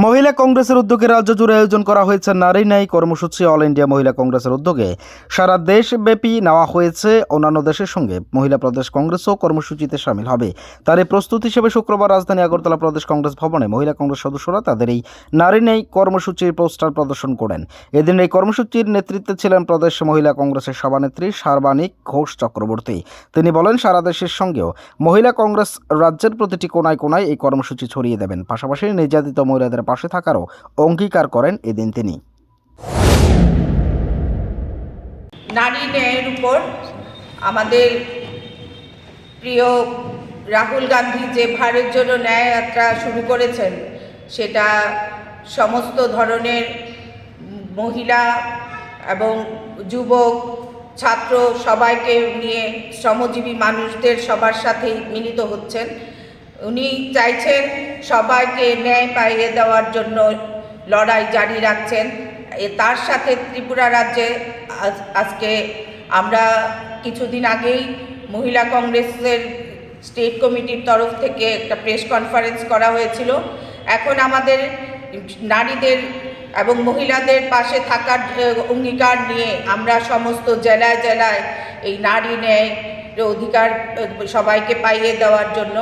মহিলা কংগ্রেসের উদ্যোগে রাজ্য জুড়ে আয়োজন করা হয়েছে নারী ন্যায় কর্মসূচি। অল ইন্ডিয়া মহিলা কংগ্রেসের উদ্যোগে সারা দেশব্যাপী নেওয়া হয়েছে। অন্যান্য দেশের সঙ্গে মহিলা প্রদেশ কংগ্রেসও কর্মসূচিতে সামিল হবে। তার এই প্রস্তুতি হিসেবে শুক্রবার রাজধানী আগরতলা প্রদেশ কংগ্রেস ভবনে মহিলা কংগ্রেস সদস্যরা তাদের এই নারী ন্যায় কর্মসূচির পোস্টার প্রদর্শন করেন। এদিন এই কর্মসূচির নেতৃত্বে ছিলেন প্রদেশ মহিলা কংগ্রেসের সভানেত্রী সার্বাণিক ঘোষ চক্রবর্তী। তিনি বলেন, সারা দেশের সঙ্গেও মহিলা কংগ্রেস রাজ্যের প্রতিটি কোনায় কোনায় এই কর্মসূচি ছড়িয়ে দেবেন। পাশাপাশি নির্যাতিত মহিলাদের পাশে থাকারও অঙ্গীকার করেন এদিন তিনি। নারী ন্যায়ের উপর আমাদের প্রিয় রাহুল গান্ধী যে ভারতের জন্য ন্যায় যাত্রা শুরু করেছেন, সেটা সমস্ত ধরনের মহিলা এবং যুবক, ছাত্র সবাইকে নিয়ে শ্রমজীবী মানুষদের সবার সাথেই মিলিত হচ্ছেন। উনি চাইছেন সবাইকে ন্যায় পাইয়ে দেওয়ার জন্য লড়াই জারি রাখছেন। তার সাথে ত্রিপুরা রাজ্যে আজকে আমরা কিছুদিন আগেই মহিলা কংগ্রেসের স্টেট কমিটির তরফ থেকে একটা প্রেস কনফারেন্স করা হয়েছিল। এখন আমাদের নারীদের এবং মহিলাদের পাশে থাকার অঙ্গীকার নিয়ে আমরা সমস্ত জেলায় জেলায় এই নারী ন্যায় অধিকার সবাইকে পাইয়ে দেওয়ার জন্য